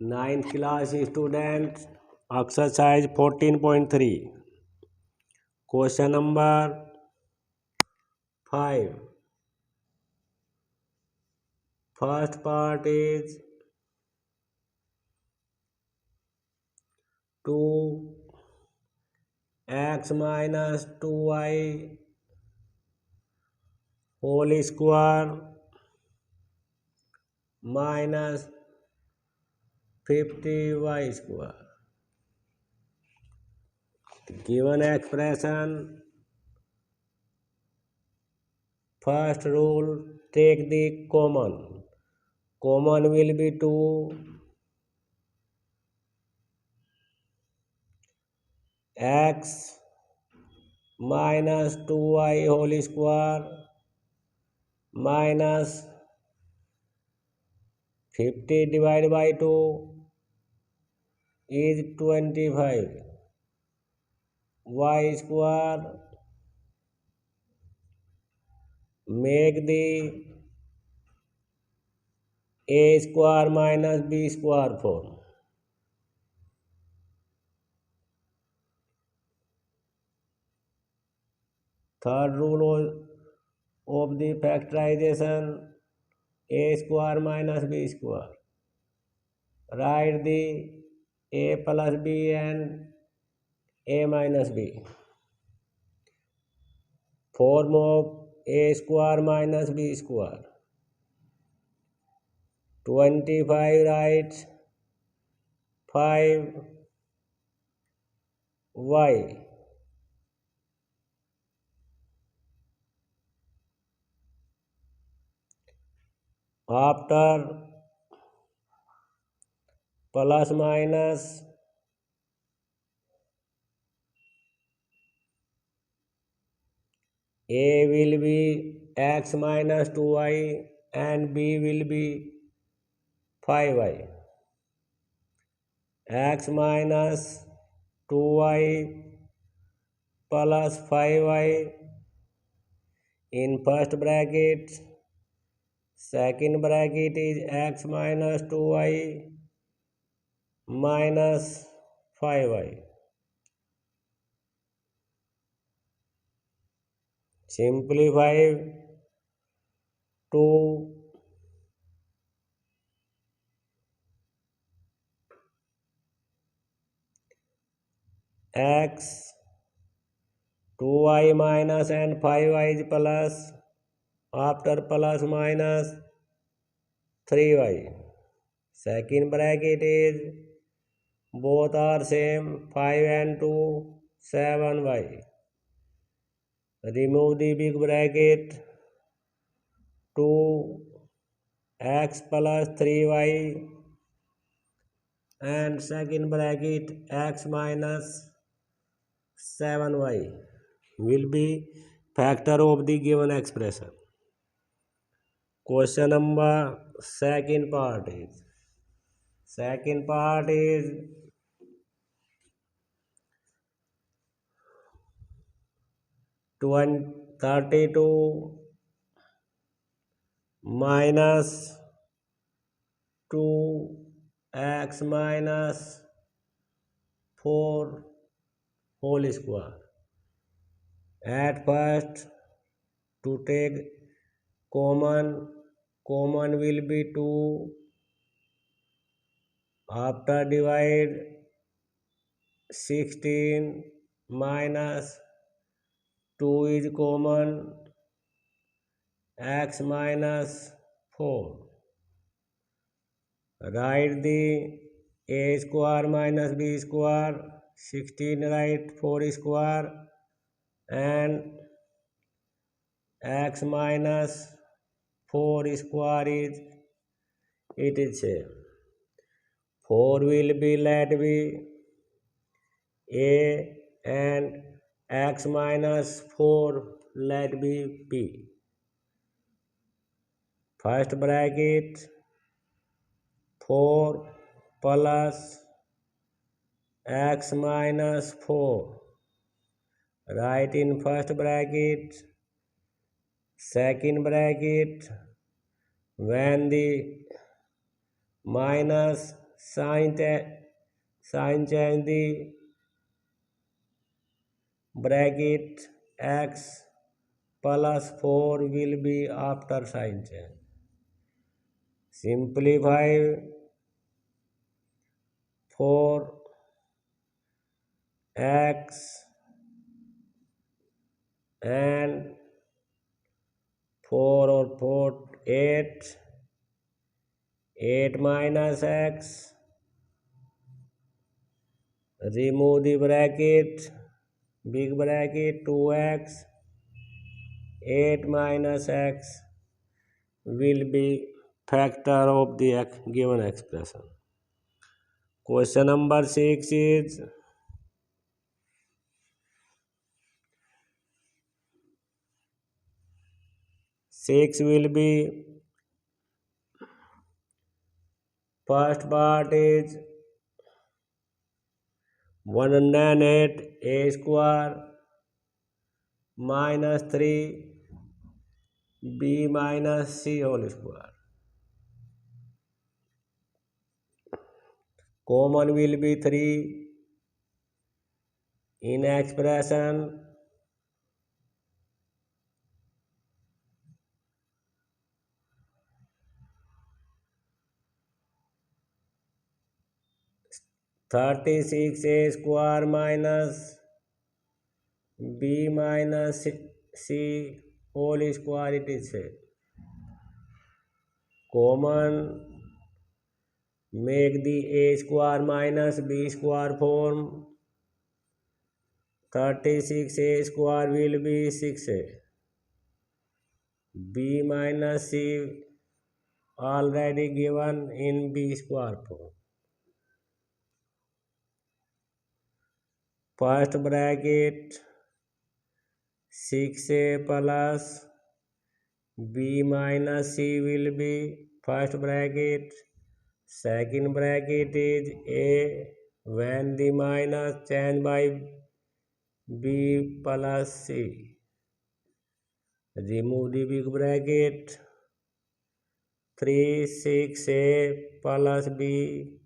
Ninth class student, exercise 14.3. Question number 5. First part is 2x minus 2y whole square minus 50y square. Given expression, first rule, take the common. Common will be 2. X minus 2y whole square minus 50 divided by 2 is 25. Y square, make the a square minus b square form. Third rule of the factorization, a square minus b square. Write the a plus b and a minus b. Form of a square minus b square. 25 write 5 y. After plus minus a will be x minus 2y and b will be 5y. X minus 2y plus 5y in first bracket. Second bracket is x minus 2y minus 5y. Simplify 2 x 2y minus and 5y is plus, after plus minus 3y. Second bracket is both are same, 5 and 2 7y. Remove the big bracket, 2x plus 3y and second bracket x minus 7y will be factor of the given expression. Question number second part is 32 minus 2x minus 4 whole square. At first, to take common will be 2. After divide 16 minus 2 is common, x minus 4. Write the a square minus b square, 16 write 4 square and x minus 4 square is, it is same. 4 will be let be a and x minus 4 let be b. First bracket 4 plus x minus 4. Write in first bracket. Second bracket, when the minus sign change the bracket x plus 4 will be after sign change. Simplify 4x and 4 or 4 8 8 minus x, remove the bracket, big bracket 2x, 8 minus x will be factor of the given expression. Question number 6 is 6 will be first part is 108 a square minus 3 b minus c whole square. Common will be 3 in expression. Thirty-six a square minus b minus c whole square it is said. Common make the a square minus b square form. 36 a square will be 6a. b minus c already given in b square form. First bracket 6a plus b minus c will be first bracket. Second bracket is a when the minus change by b plus c. Remove the big bracket. 3 6a plus b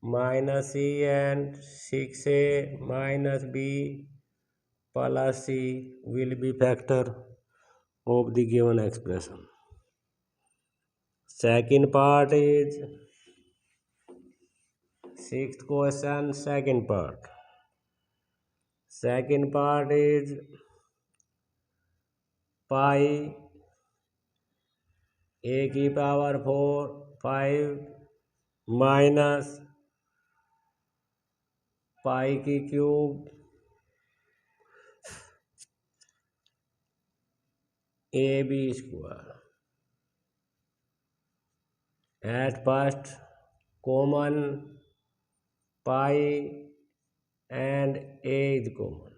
minus c and 6a minus b plus c will be factor of the given expression. Second part is sixth question, second part. Second part is pi a की power 5 minus pi की cube A B square. At first common pi and a is common.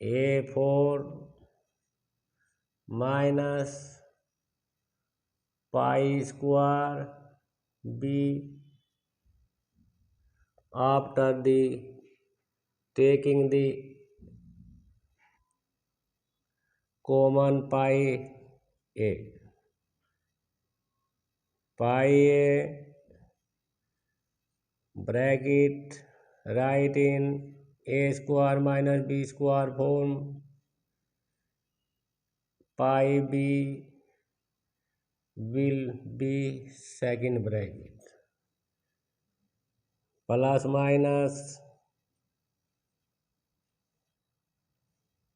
A 4 minus pi square b after the taking the common pi a. Pi a bracket write in a square minus b square form. Pi b will be second bracket plus minus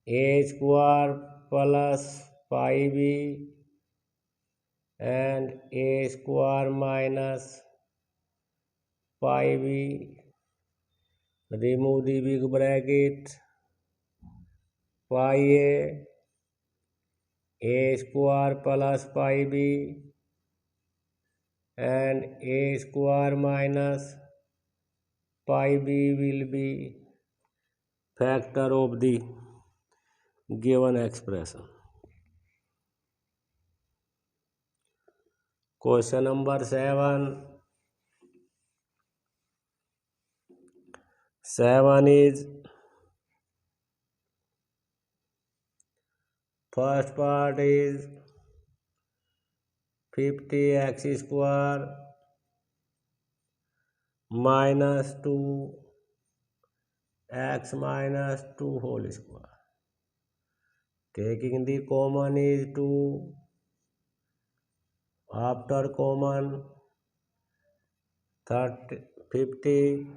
a square plus pi b and a square minus pi b. Remove the big bracket. Pi a square plus pi b and a square minus pi b will be factor of the given expression. Question number 7. 7 is first part is 50x square minus 2x minus 2 whole square. Taking the common is 2. After common 50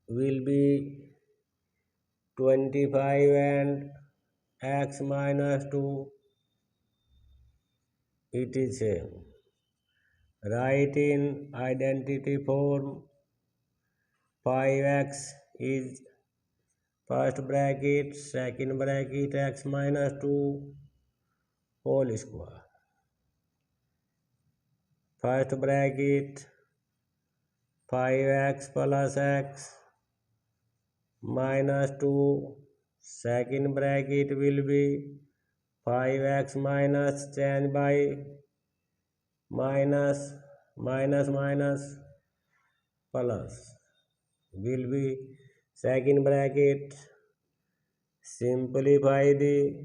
will be 25 and x minus 2 it is same. Write in identity form. 5x is first bracket, second bracket x minus 2 whole square. First bracket 5x plus x minus 2. Second bracket will be 5x minus change by minus plus will be second bracket. Simplify the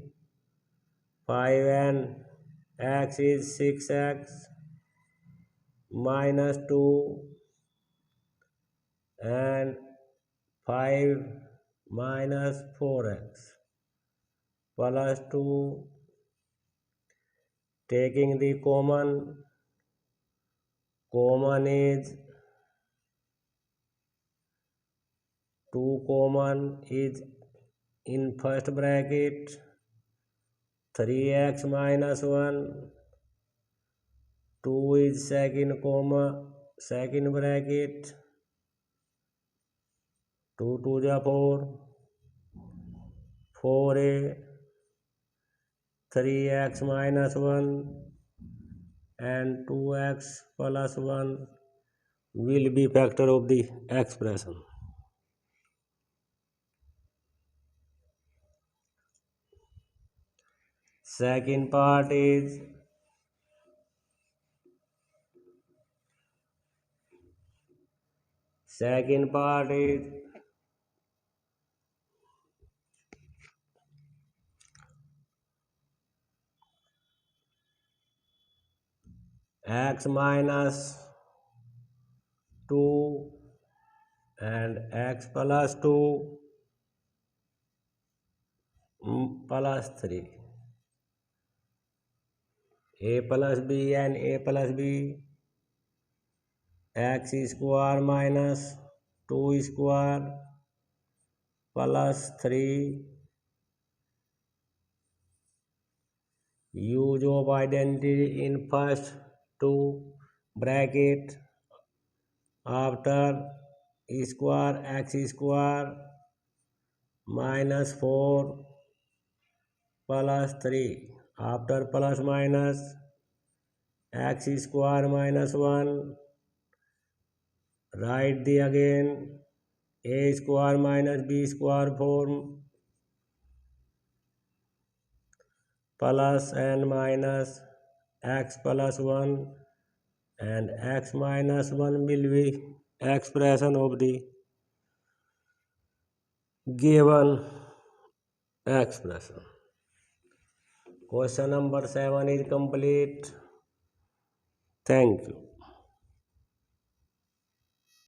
5 and x is 6x minus 2 and 5 minus 4x plus 2. Taking the common is 2 common is in first bracket 3x minus 1. 2 is second bracket 2 2 is 4. 4a 3x minus 1 and 2x plus 1 will be factor of the expression. Second part is x minus 2 and x plus 2 plus 3. A plus b and a plus b. X square minus 2 square plus 3. Use of identity in first two bracket. After square x square minus 4 plus 3. After plus minus x square minus 1. Write the again a square minus b square form plus and minus x plus 1 and x minus 1 will be expression of the given expression. Question number 7 is complete. Thank you.